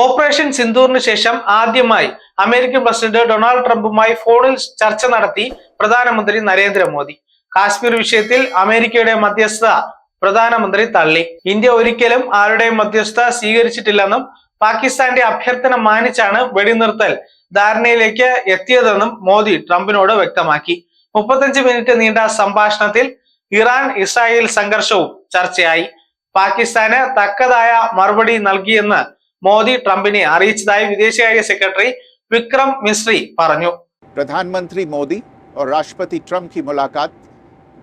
Operation സിന്ദൂറിന് ശേഷം ആദ്യമായി American president Donald ട്രംപുമായി ഫോണിൽ ചർച്ച നടത്തി പ്രധാനമന്ത്രി നരേന്ദ്രമോദി. കാശ്മീർ വിഷയത്തിൽ അമേരിക്കയുടെ മധ്യസ്ഥത പ്രധാനമന്ത്രി തള്ളി. ഇന്ത്യ ഒരിക്കലും ആരുടെയും മധ്യസ്ഥത സ്വീകരിച്ചിട്ടില്ലെന്നും പാകിസ്ഥാന്റെ അഭ്യർത്ഥന മാനിച്ചാണ് വെടിനിർത്തൽ ധാരണയിലേക്ക് എത്തിയതെന്നും മോദി ട്രംപിനോട് വ്യക്തമാക്കി. 35 മിനിറ്റ് നീണ്ട സംഭാഷണത്തിൽ ഇറാൻ ഇസ്രായേൽ സംഘർഷവും ചർച്ചയായി. പാകിസ്ഥാന് തക്കതായ മറുപടി നൽകിയെന്ന് മോദി ട്രംപിനെ അറിയിച്ചതായി വിദേശകാര്യ സെക്രട്ടറി വിക്രം മിസ്രി പറഞ്ഞു. प्रधानमंत्री मोदी और राष्ट्रपति ट्रंप की मुलाकात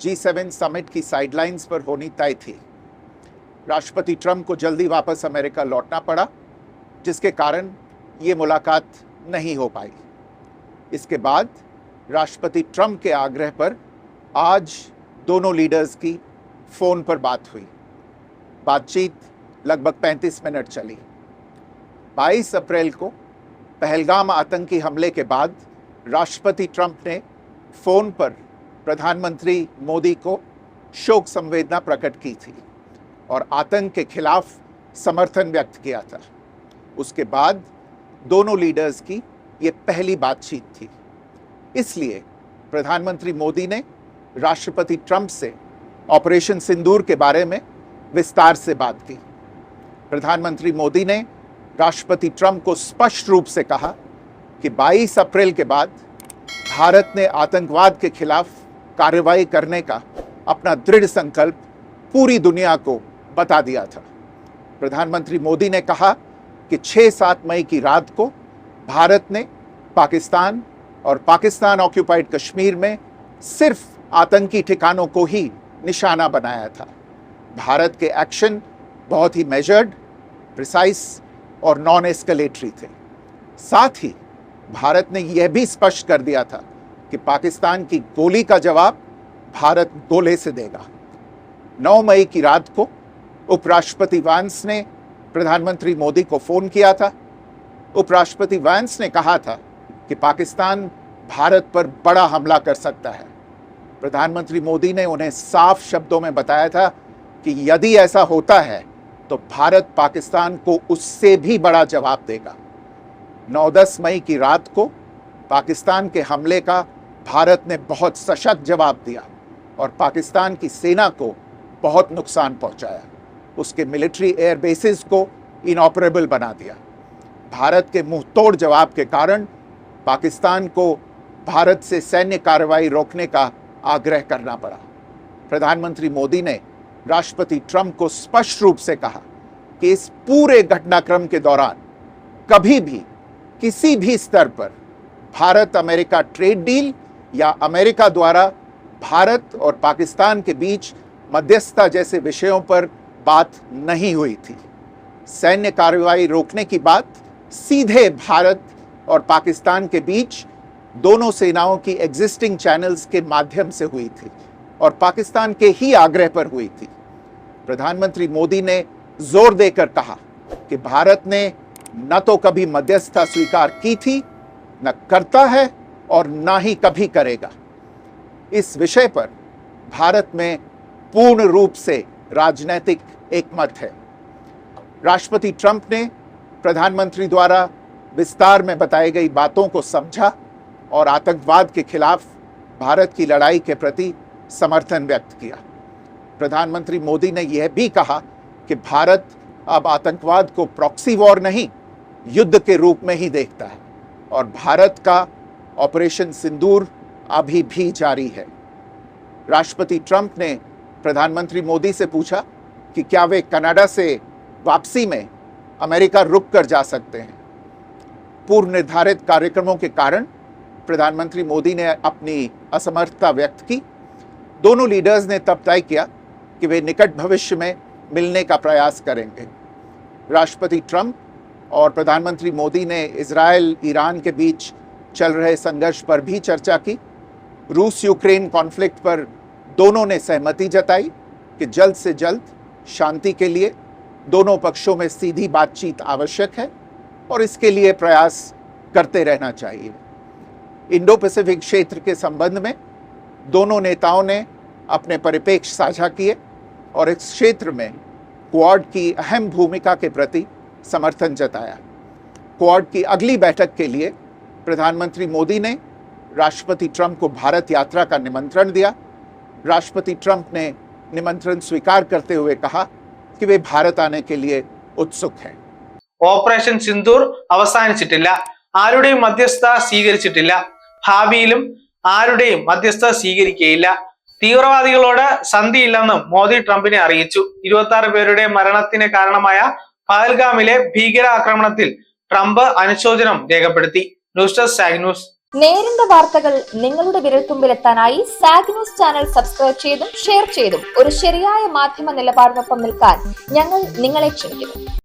G7 समिट की साइडलाइंस पर होनी तय थी। राष्ट्रपति ट्रंप को जल्दी वापस अमेरिका लौटना पड़ा, जिसके कारण ये मुलाकात नहीं हो पाई। इसके बाद राष्ट्रपति ट्रंप के आग्रह पर आज दोनों लीडर्स की फ़ोन पर बात हुई। बातचीत लगभग 35 मिनट चली। 22 अप्रैल को पहलगाम आतंकी हमले के बाद राष्ट्रपति ट्रंप ने फ़ोन पर प्रधानमंत्री मोदी को शोक संवेदना प्रकट की थी और आतंक के खिलाफ समर्थन व्यक्त किया था। उसके बाद दोनों लीडर्स की ये पहली बातचीत थी। इसलिए प्रधानमंत्री मोदी ने राष्ट्रपति ट्रंप से ऑपरेशन सिंदूर के बारे में विस्तार से बात की। प्रधानमंत्री मोदी ने राष्ट्रपति ट्रंप को स्पष्ट रूप से कहा कि 22 अप्रैल के बाद भारत ने आतंकवाद के खिलाफ कार्रवाई करने का अपना दृढ़ संकल्प पूरी दुनिया को बता दिया था। प्रधानमंत्री मोदी ने कहा कि 6-7 मई की रात को भारत ने पाकिस्तान और पाकिस्तान ऑक्यूपाइड कश्मीर में सिर्फ आतंकी ठिकानों को ही निशाना बनाया था। भारत के एक्शन बहुत ही मेजर्ड, प्रिसाइज और नॉन एस्केलेटरी थे। साथ ही भारत ने यह भी स्पष्ट कर दिया था कि पाकिस्तान की गोली का जवाब भारत गोले से देगा। 9 मई की रात को उपराष्ट्रपति वांस ने प्रधानमंत्री मोदी को फ़ोन किया था। उपराष्ट्रपति वांस ने कहा था कि पाकिस्तान भारत पर बड़ा हमला कर सकता है। प्रधानमंत्री मोदी ने उन्हें साफ शब्दों में बताया था कि यदि ऐसा होता है तो भारत पाकिस्तान को उससे भी बड़ा जवाब देगा। 9-10 मई की रात को पाकिस्तान के हमले का भारत ने बहुत सशक्त जवाब दिया और पाकिस्तान की सेना को बहुत नुकसान पहुंचाया। उसके मिलिट्री एयर बेसिस को इनऑपरेबल बना दिया। भारत के मुंहतोड़ जवाब के कारण पाकिस्तान को भारत से सैन्य कार्रवाई रोकने का आग्रह करना पड़ा। प्रधानमंत्री मोदी ने राष्ट्रपति ट्रंप को स्पष्ट रूप से कहा कि इस पूरे घटनाक्रम के दौरान कभी भी किसी भी स्तर पर भारत अमेरिका ट्रेड डील या अमेरिका द्वारा भारत और पाकिस्तान के बीच मध्यस्थता जैसे विषयों पर बात नहीं हुई थी। सैन्य कार्रवाई रोकने की बात सीधे भारत और पाकिस्तान के बीच दोनों सेनाओं की एग्जिस्टिंग चैनल्स के माध्यम से हुई थी और पाकिस्तान के ही आग्रह पर हुई थी। प्रधानमंत्री मोदी ने जोर देकर कहा कि भारत ने न तो कभी मध्यस्थता स्वीकार की थी, न करता है और न ही कभी करेगा। इस विषय पर भारत में पूर्ण रूप से राजनीतिक एकमत है। राष्ट्रपति ट्रंप ने प्रधानमंत्री द्वारा विस्तार में बताई गई बातों को समझा और आतंकवाद के खिलाफ भारत की लड़ाई के प्रति समर्थन व्यक्त किया। प्रधानमंत्री मोदी ने यह भी कहा कि भारत अब आतंकवाद को प्रॉक्सी वॉर नहीं, युद्ध के रूप में ही देखता है और भारत का ऑपरेशन सिंदूर अभी भी जारी है। राष्ट्रपति ट्रंप ने प्रधानमंत्री मोदी से पूछा कि क्या वे कनाडा से वापसी में अमेरिका रुक कर जा सकते हैं। पूर्व निर्धारित कार्यक्रमों के कारण प्रधानमंत्री मोदी ने अपनी असमर्थता व्यक्त की। दोनों लीडर्स ने तब तय किया कि वे निकट भविष्य में मिलने का प्रयास करेंगे। राष्ट्रपति ट्रंप और प्रधानमंत्री मोदी ने इजराइल ईरान के बीच चल रहे संघर्ष पर भी चर्चा की। रूस यूक्रेन कॉन्फ्लिक्ट पर दोनों ने सहमति जताई कि जल्द से जल्द शांति के लिए दोनों पक्षों में सीधी बातचीत आवश्यक है और इसके लिए प्रयास करते रहना चाहिए। इंडो पैसिफिक क्षेत्र के संबंध में दोनों नेताओं ने अपने परिप्रेक्ष्य साझा किए और इस क्षेत्र में क्वाड की अहम भूमिका के प्रति समर्थन जताया। क्वाड की अगली बैठक के लिए प्रधानमंत्री मोदी ने राष्ट्रपति ट्रंप को भारत यात्रा का निमंत्रण दिया। राष्ट्रपति ट्रंप ने निमंत्रण स्वीकार करते हुए कहा कि वे भारत आने के लिए उत्सुक हैं। ഓപ്പറേഷൻ സിന്ദൂർ അവസാനിച്ചിട്ടില്ല, ആരുടെയും മധ്യസ്ഥ സ്വീകരിച്ചിട്ടില്ല, ഭാവിയിലും ആരുടെയും മധ്യസ്ഥ സ്വീകരിക്കുകയില്ല. തീവ്രവാദികളോട് സന്ധിയില്ലെന്നും മോദി ട്രംപിനെ അറിയിച്ചു. 26 പേരുടെ മരണത്തിന് കാരണമായ പഹൽഗാമിലെ ഭീകരാക്രമണത്തിൽ ട്രംപ് അനുശോചനം രേഖപ്പെടുത്തി. News desk zag news. നേരിന്റെ വാർത്തകൾ നിങ്ങളുടെ വിരൽത്തുമ്പിലെത്താനായി സാഗ് ന്യൂസ് ചാനൽ സബ്സ്ക്രൈബ് ചെയ്തും ഷെയർ ചെയ്തും ഒരു ശരിയായ മാധ്യമ നിലപാടിനൊപ്പം നിൽക്കാൻ ഞങ്ങൾ നിങ്ങളെ ക്ഷണിക്കുന്നു.